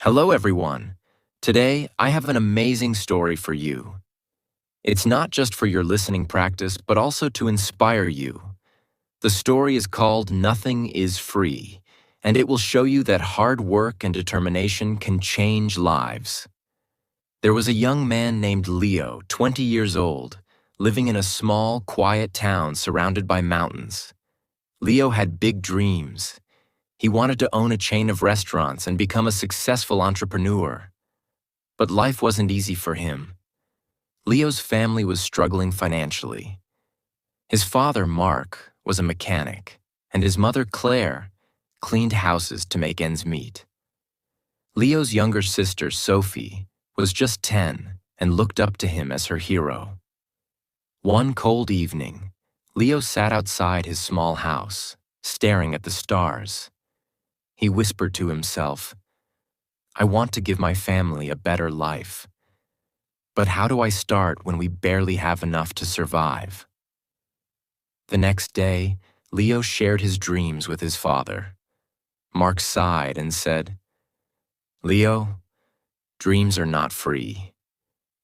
Hello, everyone. Today, I have an amazing story for you. It's not just for your listening practice, but also to inspire you. The story is called Nothing is Free, and it will show you that hard work and determination can change lives. There was a young man named Leo, 20 years old, living in a small, quiet town surrounded by mountains. Leo had big dreams. He wanted to own a chain of restaurants and become a successful entrepreneur. But life wasn't easy for him. Leo's family was struggling financially. His father, Mark, was a mechanic, and his mother, Claire, cleaned houses to make ends meet. Leo's younger sister, Sophie, was just 10 and looked up to him as her hero. One cold evening, Leo sat outside his small house, staring at the stars. He whispered to himself, "I want to give my family a better life. But how do I start when we barely have enough to survive?" The next day, Leo shared his dreams with his father. Mark sighed and said, "Leo, dreams are not free.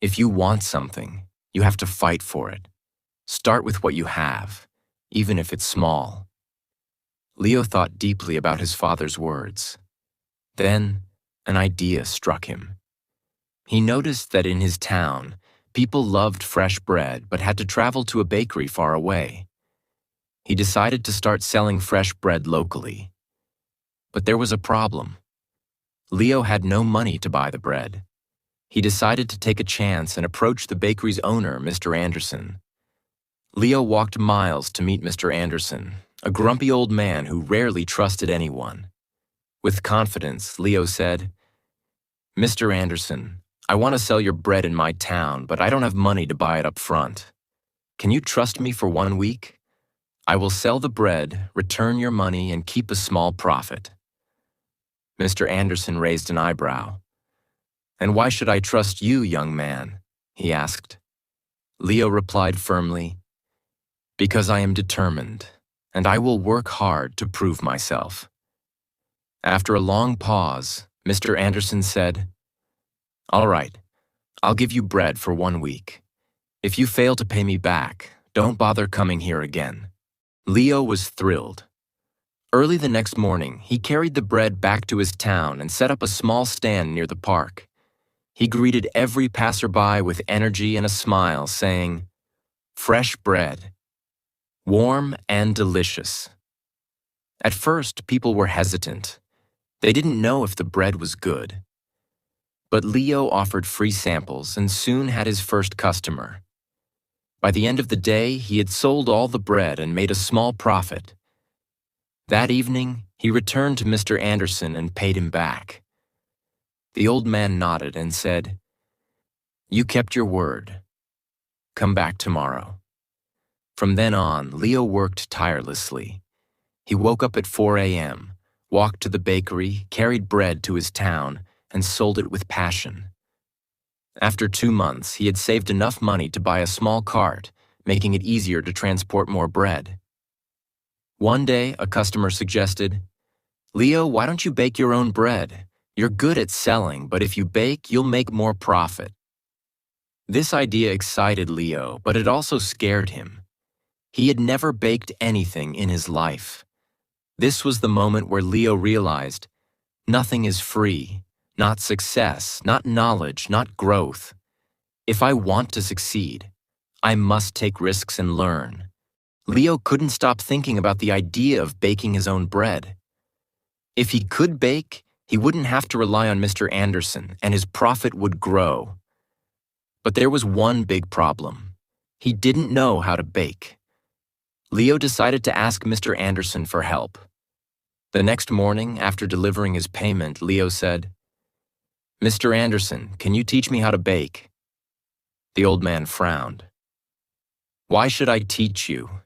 If you want something, you have to fight for it. Start with what you have, even if it's small." Leo thought deeply about his father's words. Then, an idea struck him. He noticed that in his town, people loved fresh bread but had to travel to a bakery far away. He decided to start selling fresh bread locally. But there was a problem. Leo had no money to buy the bread. He decided to take a chance and approach the bakery's owner, Mr. Anderson. Leo walked miles to meet Mr. Anderson, a grumpy old man who rarely trusted anyone. With confidence, Leo said, "Mr. Anderson, I want to sell your bread in my town, but I don't have money to buy it up front. Can you trust me for 1 week? I will sell the bread, return your money, and keep a small profit." Mr. Anderson raised an eyebrow. "And why should I trust you, young man?" he asked. Leo replied firmly, "Because I am determined, and I will work hard to prove myself." After a long pause, Mr. Anderson said, "All right, I'll give you bread for 1 week. If you fail to pay me back, don't bother coming here again." Leo was thrilled. Early the next morning, he carried the bread back to his town and set up a small stand near the park. He greeted every passerby with energy and a smile, saying, "Fresh bread, warm and delicious." At first, people were hesitant. They didn't know if the bread was good. But Leo offered free samples and soon had his first customer. By the end of the day, he had sold all the bread and made a small profit. That evening, he returned to Mr. Anderson and paid him back. The old man nodded and said, "You kept your word. Come back tomorrow." From then on, Leo worked tirelessly. He woke up at 4 a.m., walked to the bakery, carried bread to his town, and sold it with passion. After 2 months, he had saved enough money to buy a small cart, making it easier to transport more bread. One day, a customer suggested, "Leo, why don't you bake your own bread? You're good at selling, but if you bake, you'll make more profit." This idea excited Leo, but it also scared him. He had never baked anything in his life. This was the moment where Leo realized, nothing is free. Not success, not knowledge, not growth. If I want to succeed, I must take risks and learn. Leo couldn't stop thinking about the idea of baking his own bread. If he could bake, he wouldn't have to rely on Mr. Anderson, and his profit would grow. But there was one big problem. He didn't know how to bake. Leo decided to ask Mr. Anderson for help. The next morning, after delivering his payment, Leo said, "Mr. Anderson, can you teach me how to bake?" The old man frowned. "Why should I teach you?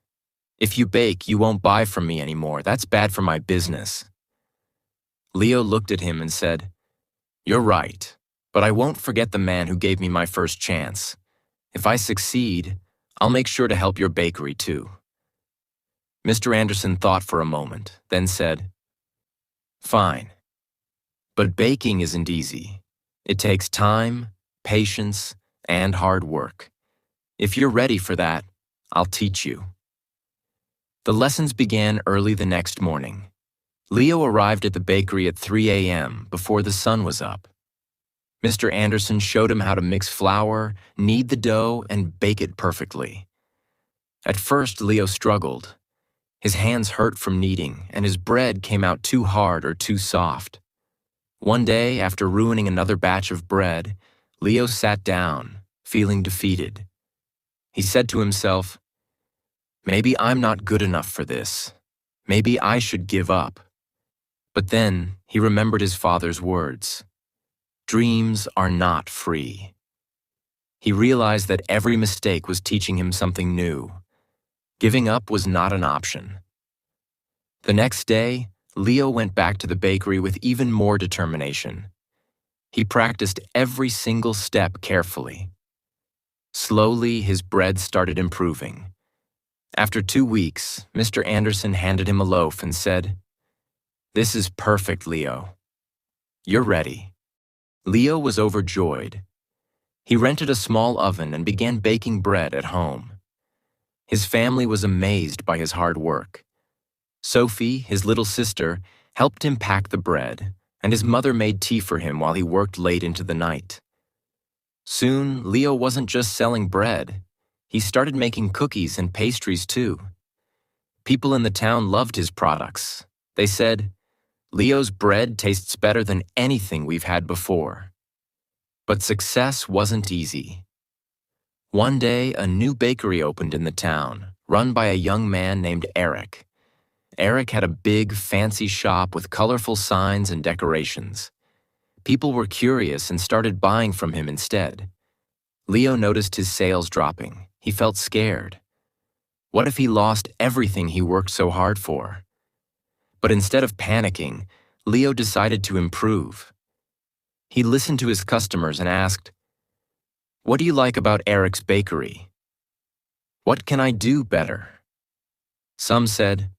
If you bake, you won't buy from me anymore. That's bad for my business." Leo looked at him and said, "You're right, but I won't forget the man who gave me my first chance. If I succeed, I'll make sure to help your bakery too." Mr. Anderson thought for a moment, then said, "Fine. But baking isn't easy. It takes time, patience, and hard work. If you're ready for that, I'll teach you. The lessons began early the next morning. Leo arrived at the bakery at 3 a.m. before the sun was up. Mr. Anderson showed him how to mix flour, knead the dough, and bake it perfectly. At first, Leo struggled. His hands hurt from kneading, and his bread came out too hard or too soft. One day, after ruining another batch of bread, Leo sat down, feeling defeated. He said to himself, "Maybe I'm not good enough for this. Maybe I should give up." But then he remembered his father's words. Dreams are not free. He realized that every mistake was teaching him something new. Giving up was not an option. The next day, Leo went back to the bakery with even more determination. He practiced every single step carefully. Slowly, his bread started improving. After 2 weeks, Mr. Anderson handed him a loaf and said, "This is perfect, Leo. You're ready." Leo was overjoyed. He rented a small oven and began baking bread at home. His family was amazed by his hard work. Sophie, his little sister, helped him pack the bread, and his mother made tea for him while he worked late into the night. Soon, Leo wasn't just selling bread. He started making cookies and pastries too. People in the town loved his products. They said, "Leo's bread tastes better than anything we've had before." But success wasn't easy. One day, a new bakery opened in the town, run by a young man named Eric. Eric had a big, fancy shop with colorful signs and decorations. People were curious and started buying from him instead. Leo noticed his sales dropping. He felt scared. What if he lost everything he worked so hard for? But instead of panicking, Leo decided to improve. He listened to his customers and asked, "What do you like about Eric's bakery? What can I do better?" Some said,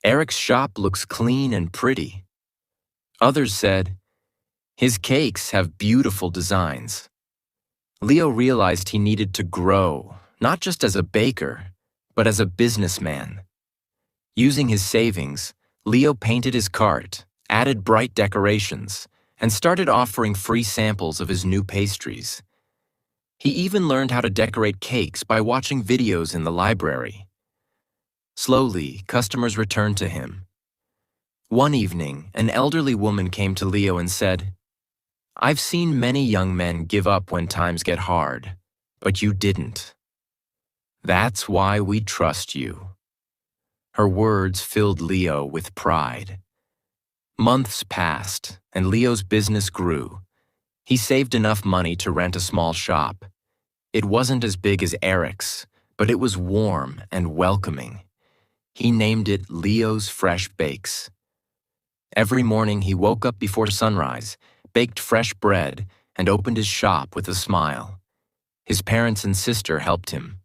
"Eric's shop looks clean and pretty." Others said, "His cakes have beautiful designs." Leo realized he needed to grow, not just as a baker, but as a businessman. Using his savings, Leo painted his cart, added bright decorations, and started offering free samples of his new pastries. He even learned how to decorate cakes by watching videos in the library. Slowly, customers returned to him. One evening, an elderly woman came to Leo and said, "I've seen many young men give up when times get hard, but you didn't. That's why we trust you." Her words filled Leo with pride. Months passed, and Leo's business grew. He saved enough money to rent a small shop. It wasn't as big as Eric's, but it was warm and welcoming. He named it Leo's Fresh Bakes. Every morning he woke up before sunrise, baked fresh bread, and opened his shop with a smile. His parents and sister helped him.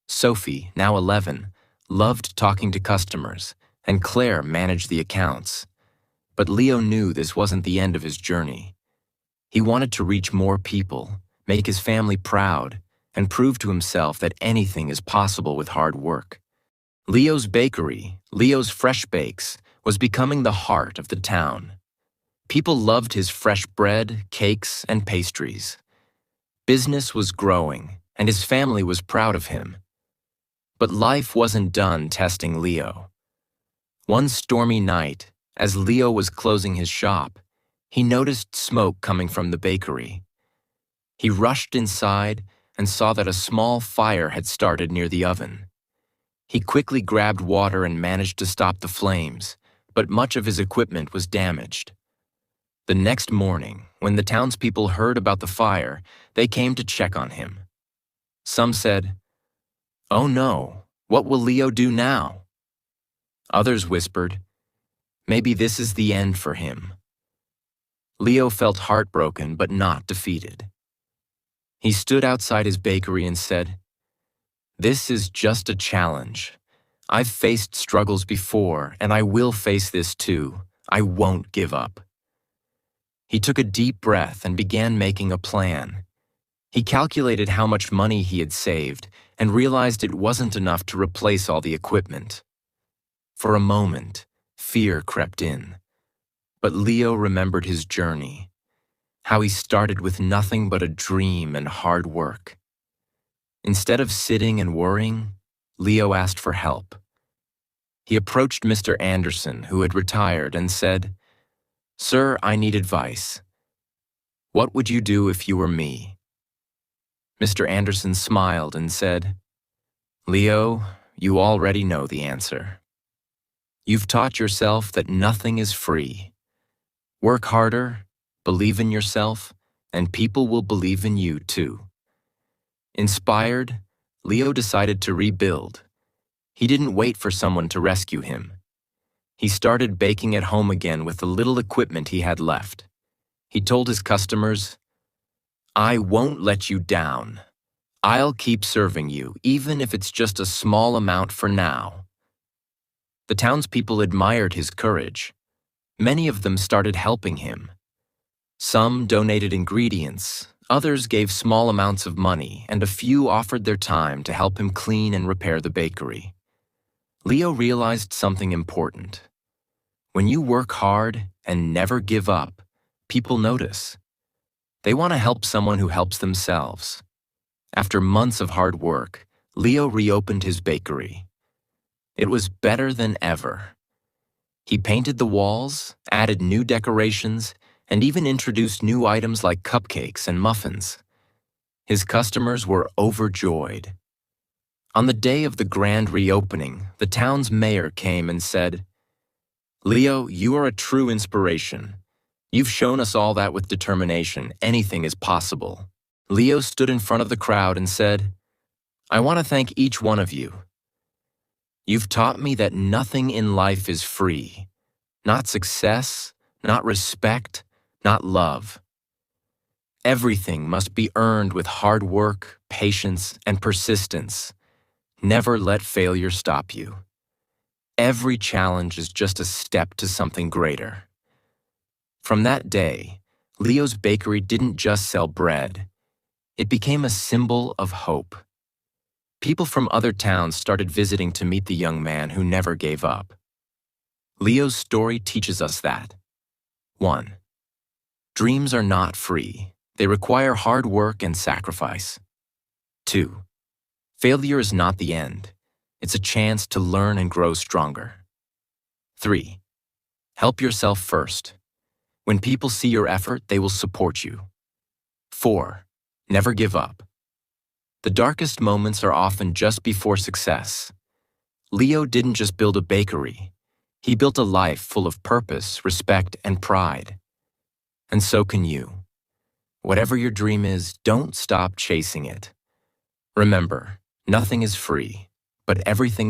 Sophie, now 11, loved talking to customers, and Claire managed the accounts. But Leo knew this wasn't the end of his journey. He wanted to reach more people, make his family proud, and prove to himself that anything is possible with hard work. Leo's bakery, Leo's Fresh Bakes, was becoming the heart of the town. People loved his fresh bread, cakes, and pastries. Business was growing, and his family was proud of him. But life wasn't done testing Leo. One stormy night, as Leo was closing his shop, he noticed smoke coming from the bakery. He rushed inside and saw that a small fire had started near the oven. He quickly grabbed water and managed to stop the flames, but much of his equipment was damaged. The next morning, when the townspeople heard about the fire, they came to check on him. Some said, "Oh no, what will Leo do now?" Others whispered, "Maybe this is the end for him." Leo felt heartbroken but not defeated. He stood outside his bakery and said, "This is just a challenge. I've faced struggles before, and I will face this too. I won't give up." He took a deep breath and began making a plan. He calculated how much money he had saved and realized it wasn't enough to replace all the equipment. For a moment, fear crept in. But Leo remembered his journey, how he started with nothing but a dream and hard work. Instead of sitting and worrying, Leo asked for help. He approached Mr. Anderson, who had retired, and said, "Sir, I need advice. What would you do if you were me?" Mr. Anderson smiled and said, "Leo, you already know the answer. You've taught yourself that nothing is free. Work harder, believe in yourself, and people will believe in you too." Inspired, Leo decided to rebuild. He didn't wait for someone to rescue him. He started baking at home again with the little equipment he had left. He told his customers, "I won't let you down. I'll keep serving you, even if it's just a small amount for now." The townspeople admired his courage. Many of them started helping him. Some donated ingredients, others gave small amounts of money, and a few offered their time to help him clean and repair the bakery. Leo realized something important. When you work hard and never give up, people notice. They want to help someone who helps themselves. After months of hard work, Leo reopened his bakery. It was better than ever. He painted the walls, added new decorations, and even introduced new items like cupcakes and muffins. His customers were overjoyed. On the day of the grand reopening, the town's mayor came and said, "Leo, you are a true inspiration. You've shown us all that with determination, anything is possible." Leo stood in front of the crowd and said, "I want to thank each one of you. You've taught me that nothing in life is free. Not success, not respect, not love. Everything must be earned with hard work, patience, and persistence. Never let failure stop you. Every challenge is just a step to something greater." From that day, Leo's bakery didn't just sell bread. It became a symbol of hope. People from other towns started visiting to meet the young man who never gave up. Leo's story teaches us that 1. Dreams are not free. They require hard work and sacrifice. 2. Failure is not the end. It's a chance to learn and grow stronger. 3. Help yourself first. When people see your effort, they will support you. 4. Never give up. The darkest moments are often just before success. Leo didn't just build a bakery. He built a life full of purpose, respect, and pride. And so can you. Whatever your dream is, don't stop chasing it. Remember, nothing is free, but everything